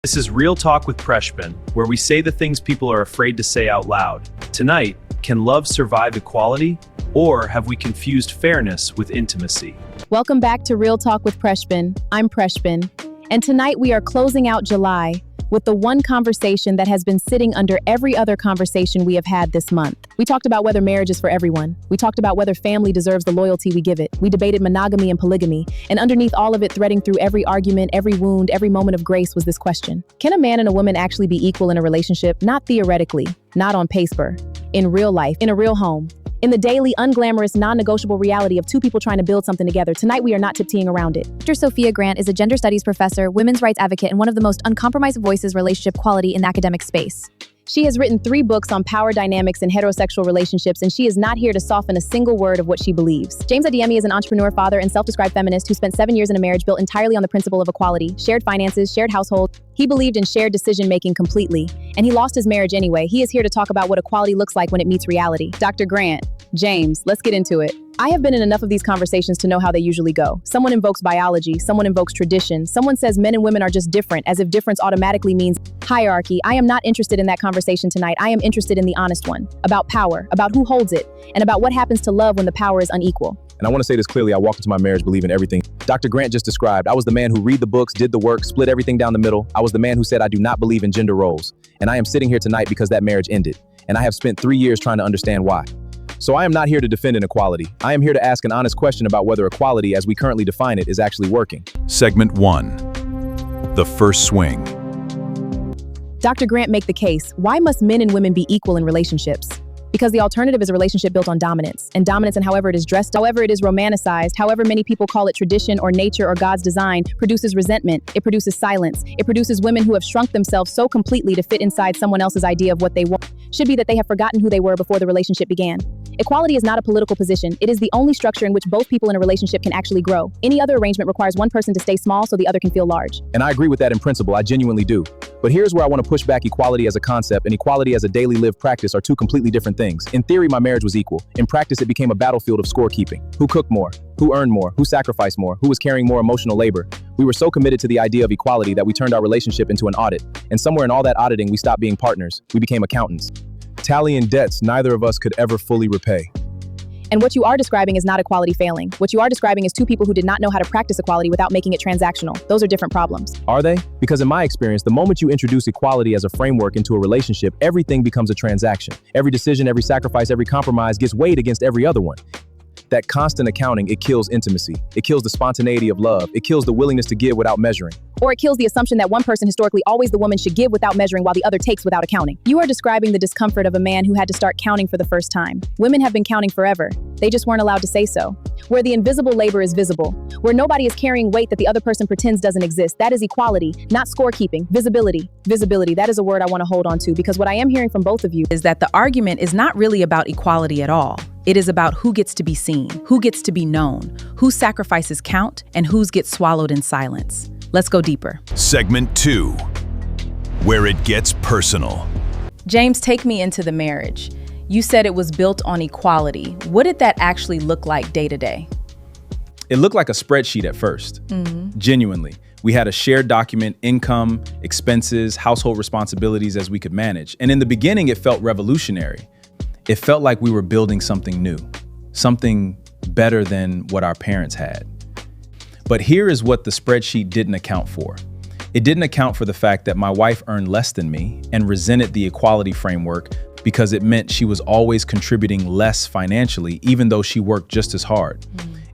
This is Real Talk with Preshpen, where we say the things people are afraid to say out loud. Tonight, can love survive equality? Or have we confused fairness with intimacy? Welcome back to Real Talk with Preshpen. I'm Preshpen, and tonight we are closing out July with the one conversation that has been sitting under every other conversation we have had this month. We talked about whether marriage is for everyone. We talked about whether family deserves the loyalty we give it. We debated monogamy and polygamy, and underneath all of it, threading through every argument, every wound, every moment of grace was this question. Can a man and a woman actually be equal in a relationship? Not theoretically, not on paper, in real life, in a real home. In the daily, unglamorous, non-negotiable reality of two people trying to build something together, tonight we are not tiptoeing around it. Dr. Sophia Grant is a gender studies professor, women's rights advocate, and one of the most uncompromised voices relationship quality in the academic space. She has written 3 books on power dynamics in heterosexual relationships, and she is not here to soften a single word of what she believes. James Adeyemi is an entrepreneur, father, and self-described feminist who spent 7 years in a marriage built entirely on the principle of equality, shared finances, shared household. He believed in shared decision-making completely, and he lost his marriage anyway. He is here to talk about what equality looks like when it meets reality. Dr. Grant, James, let's get into it. I have been in enough of these conversations to know how they usually go. Someone invokes biology, someone invokes tradition, someone says men and women are just different, as if difference automatically means hierarchy. I am not interested in that conversation tonight. I am interested in the honest one, about power, about who holds it, and about what happens to love when the power is unequal. And I want to say this clearly, I walked into my marriage believing everything Dr. Grant just described. I was the man who read the books, did the work, split everything down the middle. I was the man who said I do not believe in gender roles. And I am sitting here tonight because that marriage ended. And I have spent 3 years trying to understand why. So I am not here to defend inequality. I am here to ask an honest question about whether equality, as we currently define it, is actually working. Segment 1. The First Swing. Dr. Grant make the case, why must men and women be equal in relationships? Because the alternative is a relationship built on dominance. And dominance, and however it is dressed, however it is romanticized, however many people call it tradition or nature or God's design, produces resentment, it produces silence, it produces women who have shrunk themselves so completely to fit inside someone else's idea of what they want. Should be that they have forgotten who they were before the relationship began. Equality is not a political position. It is the only structure in which both people in a relationship can actually grow. Any other arrangement requires one person to stay small so the other can feel large. And I agree with that in principle, I genuinely do. But here's where I want to push back. Equality as a concept and equality as a daily lived practice are two completely different things. In theory, my marriage was equal. In practice, it became a battlefield of scorekeeping. Who cooked more? Who earned more? Who sacrificed more? Who was carrying more emotional labor? We were so committed to the idea of equality that we turned our relationship into an audit. And somewhere in all that auditing, we stopped being partners. We became accountants. Tallying debts neither of us could ever fully repay. And what you are describing is not equality failing. What you are describing is two people who did not know how to practice equality without making it transactional. Those are different problems. Are they? Because in my experience, the moment you introduce equality as a framework into a relationship, everything becomes a transaction. Every decision, every sacrifice, every compromise gets weighed against every other one. That constant accounting, it kills intimacy. It kills the spontaneity of love. It kills the willingness to give without measuring. Or it kills the assumption that one person, historically always the woman, should give without measuring while the other takes without accounting. You are describing the discomfort of a man who had to start counting for the first time. Women have been counting forever. They just weren't allowed to say so. Where the invisible labor is visible, where nobody is carrying weight that the other person pretends doesn't exist, that is equality, not scorekeeping. Visibility. Visibility, that is a word I want to hold on to, because what I am hearing from both of you is that the argument is not really about equality at all. It is about who gets to be seen, who gets to be known, whose sacrifices count, and whose gets swallowed in silence. Let's go deeper. Segment 2. Where it gets personal. James, take me into the marriage. You said it was built on equality. What did that actually look like day to day? It looked like a spreadsheet at first. Genuinely. We had a shared document, income, expenses, household responsibilities as we could manage. And in the beginning, it felt revolutionary. It felt like we were building something new, something better than what our parents had. But here is what the spreadsheet didn't account for. It didn't account for the fact that my wife earned less than me and resented the equality framework because it meant she was always contributing less financially, even though she worked just as hard.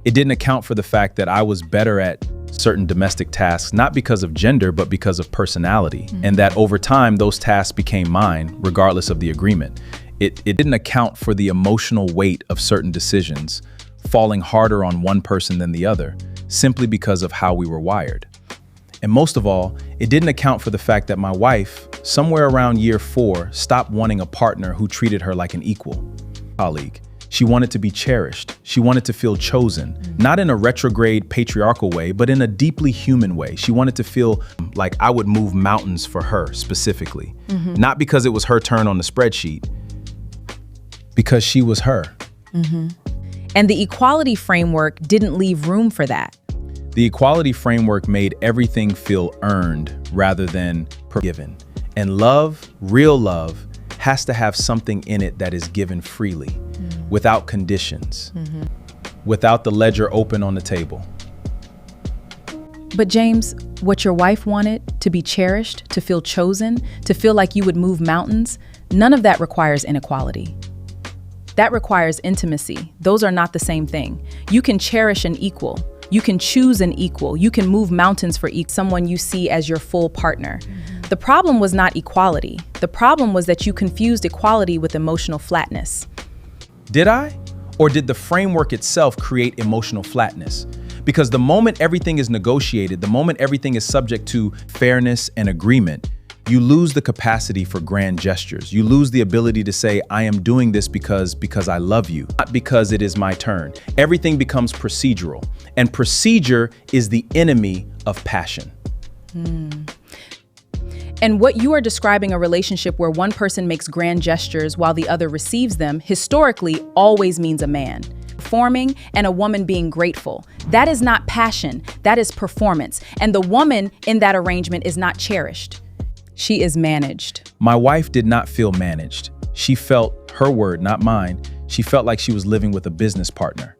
It didn't account for the fact that I was better at certain domestic tasks, not because of gender, but because of personality, and that over time, those tasks became mine, regardless of the agreement. It didn't account for the emotional weight of certain decisions falling harder on one person than the other, simply because of how we were wired. And most of all, it didn't account for the fact that my wife, somewhere around year 4, stopped wanting a partner who treated her like an equal colleague. She wanted to be cherished. She wanted to feel chosen, not in a retrograde patriarchal way, but in a deeply human way. She wanted to feel like I would move mountains for her specifically, not because it was her turn on the spreadsheet, because she was her. And the equality framework didn't leave room for that. The equality framework made everything feel earned rather than given. And love, real love, has to have something in it that is given freely, without conditions, without the ledger open on the table. But James, what your wife wanted, to be cherished, to feel chosen, to feel like you would move mountains, none of that requires inequality. That requires intimacy. Those are not the same thing. You can cherish an equal. You can choose an equal. You can move mountains for someone you see as your full partner. The problem was not equality. The problem was that you confused equality with emotional flatness. Did I? Or did the framework itself create emotional flatness? Because the moment everything is negotiated, the moment everything is subject to fairness and agreement, you lose the capacity for grand gestures. You lose the ability to say, I am doing this because I love you, not because it is my turn. Everything becomes procedural, and procedure is the enemy of passion. And what you are describing, a relationship where one person makes grand gestures while the other receives them, historically always means a man performing and a woman being grateful. That is not passion, that is performance. And the woman in that arrangement is not cherished. She is managed. My wife did not feel managed. She felt, her word, not mine, she felt like she was living with a business partner.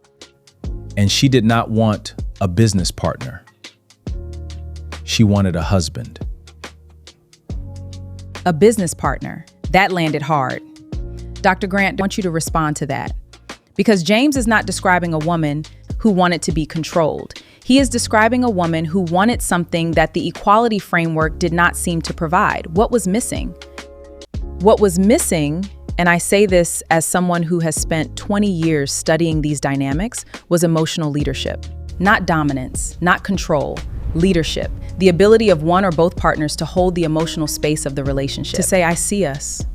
And she did not want a business partner. She wanted a husband. A business partner. That landed hard. Dr. Grant, I want you to respond to that. Because James is not describing a woman who wanted to be controlled. He is describing a woman who wanted something that the equality framework did not seem to provide. What was missing? What was missing, and I say this as someone who has spent 20 years studying these dynamics, was emotional leadership. Not dominance, not control, leadership. The ability of one or both partners to hold the emotional space of the relationship. To say, I see us.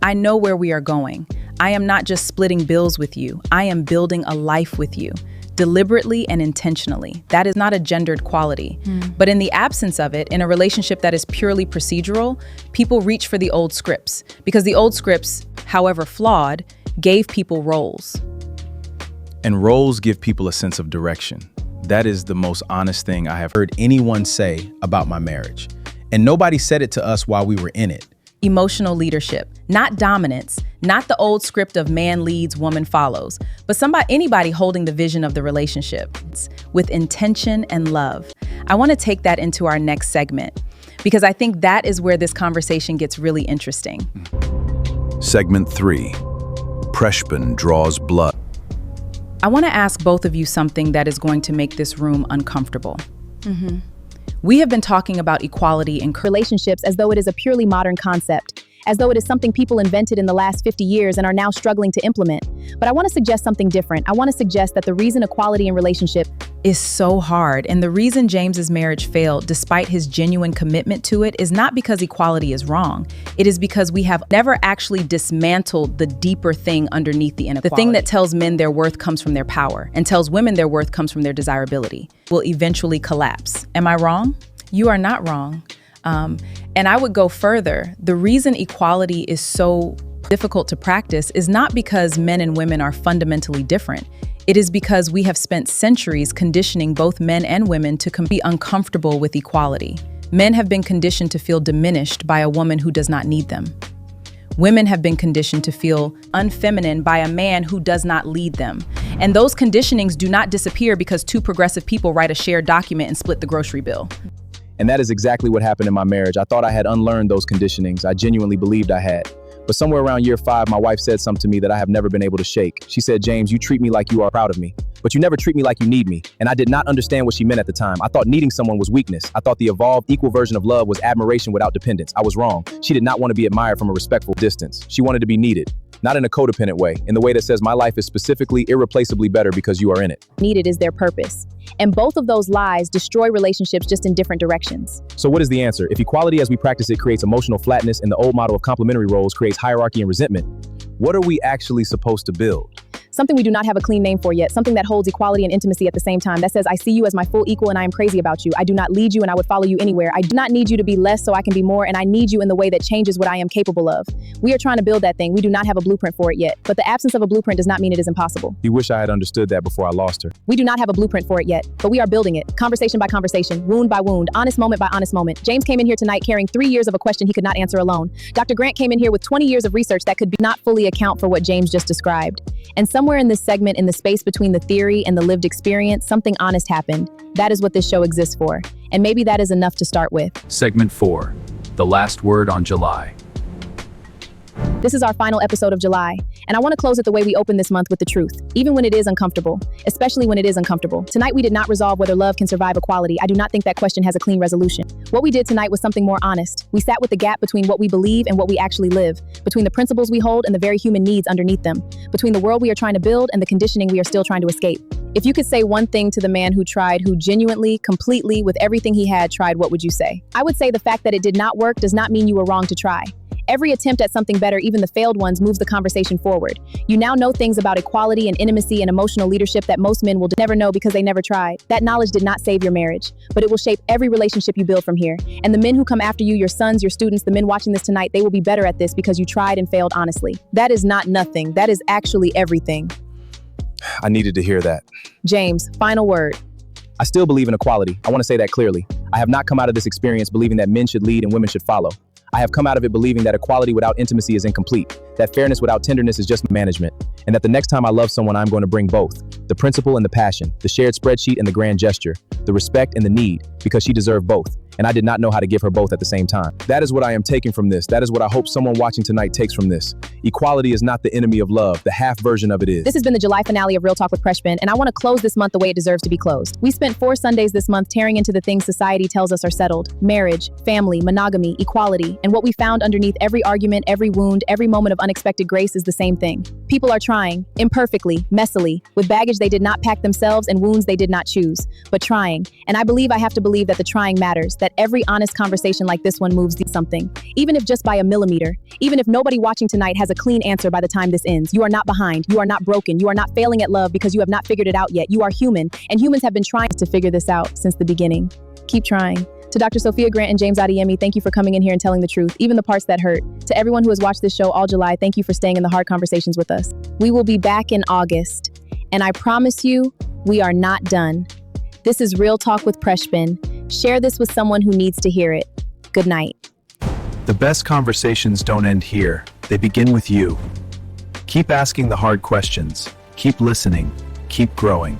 I know where we are going. I am not just splitting bills with you. I am building a life with you. Deliberately and intentionally. That is not a gendered quality. But in the absence of it, in a relationship that is purely procedural, people reach for the old scripts. Because the old scripts, however flawed, gave people roles. And roles give people a sense of direction. That is the most honest thing I have heard anyone say about my marriage. And nobody said it to us while we were in it. Emotional leadership, not dominance, not the old script of man leads, woman follows, but anybody holding the vision of the relationship with intention and love. I want to take that into our next segment because I think that is where this conversation gets really interesting. Segment 3. Preshpen draws blood. I want to ask both of you something that is going to make this room uncomfortable. We have been talking about equality in Relationships as though it is a purely modern concept, as though it is something people invented in the last 50 years and are now struggling to implement. But I want to suggest something different. I want to suggest that the reason equality in relationship is so hard, and the reason James's marriage failed despite his genuine commitment to it is not because equality is wrong. It is because we have never actually dismantled the deeper thing underneath the inequality. The thing that tells men their worth comes from their power and tells women their worth comes from their desirability will eventually collapse. Am I wrong? You are not wrong. And I would go further. The reason equality is so difficult to practice is not because men and women are fundamentally different. It is because we have spent centuries conditioning both men and women to be uncomfortable with equality. Men have been conditioned to feel diminished by a woman who does not need them. Women have been conditioned to feel unfeminine by a man who does not lead them. And those conditionings do not disappear because two progressive people write a shared document and split the grocery bill. And that is exactly what happened in my marriage. I thought I had unlearned those conditionings. I genuinely believed I had. But somewhere around year 5, my wife said something to me that I have never been able to shake. She said, James, you treat me like you are proud of me, but you never treat me like you need me. And I did not understand what she meant at the time. I thought needing someone was weakness. I thought the evolved, equal version of love was admiration without dependence. I was wrong. She did not want to be admired from a respectful distance. She wanted to be needed, not in a codependent way, in the way that says my life is specifically, irreplaceably better because you are in it. needed is their purpose. And both of those lies destroy relationships just in different directions. So what is the answer? If equality as we practice it creates emotional flatness and the old model of complementary roles creates hierarchy and resentment, what are we actually supposed to build? Something we do not have a clean name for yet, something that holds equality and intimacy at the same time, that says, I see you as my full equal and I am crazy about you. I do not lead you and I would follow you anywhere. I do not need you to be less so I can be more, and I need you in the way that changes what I am capable of. We are trying to build that thing. We do not have a blueprint for it yet, but the absence of a blueprint does not mean it is impossible. You wish I had understood that before I lost her. We do not have a blueprint for it yet, but we are building it. Conversation by conversation, wound by wound, honest moment by honest moment. James came in here tonight carrying 3 years of a question he could not answer alone. Dr. Grant came in here with 20 years of research that could not fully account for what James just described. And somewhere in this segment, in the space between the theory and the lived experience, something honest happened. That is what this show exists for. And maybe that is enough to start with. Segment 4. The last word on July. This is our final episode of July, and I want to close it the way we opened this month, with the truth, even when it is uncomfortable, especially when it is uncomfortable. Tonight, we did not resolve whether love can survive equality. I do not think that question has a clean resolution. What we did tonight was something more honest. We sat with the gap between what we believe and what we actually live, between the principles we hold and the very human needs underneath them, between the world we are trying to build and the conditioning we are still trying to escape. If you could say one thing to the man who tried, who genuinely, completely, with everything he had tried, what would you say? I would say the fact that it did not work does not mean you were wrong to try. Every attempt at something better, even the failed ones, moves the conversation forward. You now know things about equality and intimacy and emotional leadership that most men will never know because they never tried. That knowledge did not save your marriage, but it will shape every relationship you build from here. And the men who come after you, your sons, your students, the men watching this tonight, they will be better at this because you tried and failed honestly. That is not nothing. That is actually everything. I needed to hear that. James, final word. I still believe in equality. I want to say that clearly. I have not come out of this experience believing that men should lead and women should follow. I have come out of it believing that equality without intimacy is incomplete, that fairness without tenderness is just management, and that the next time I love someone, I'm going to bring both, the principle and the passion, the shared spreadsheet and the grand gesture, the respect and the need, because she deserved both, and I did not know how to give her both at the same time. That is what I am taking from this. That is what I hope someone watching tonight takes from this. Equality is not the enemy of love. The half version of it is. This has been the July finale of Real Talk with Preshpen, and I want to close this month the way it deserves to be closed. We spent 4 Sundays this month tearing into the things society tells us are settled: marriage, family, monogamy, equality, and what we found underneath every argument, every wound, every moment of unexpected grace is the same thing. People are trying, imperfectly, messily, with baggage they did not pack themselves and wounds they did not choose, but trying. And I believe I have to believe that the trying matters, that every honest conversation like this one moves something, even if just by a millimeter, even if nobody watching tonight has a clean answer by the time this ends. You are not behind, you are not broken, you are not failing at love because you have not figured it out yet. You are human, and humans have been trying to figure this out since the beginning. Keep trying. To Dr. Sophia Grant and James Adeyemi, thank you for coming in here and telling the truth, even the parts that hurt. To everyone who has watched this show all July, thank you for staying in the hard conversations with us. We will be back in August, and I promise you, we are not done. This is Real Talk with Preshpen. Share this with someone who needs to hear it. Good night. The best conversations don't end here. They begin with you. Keep asking the hard questions. Keep listening. Keep growing.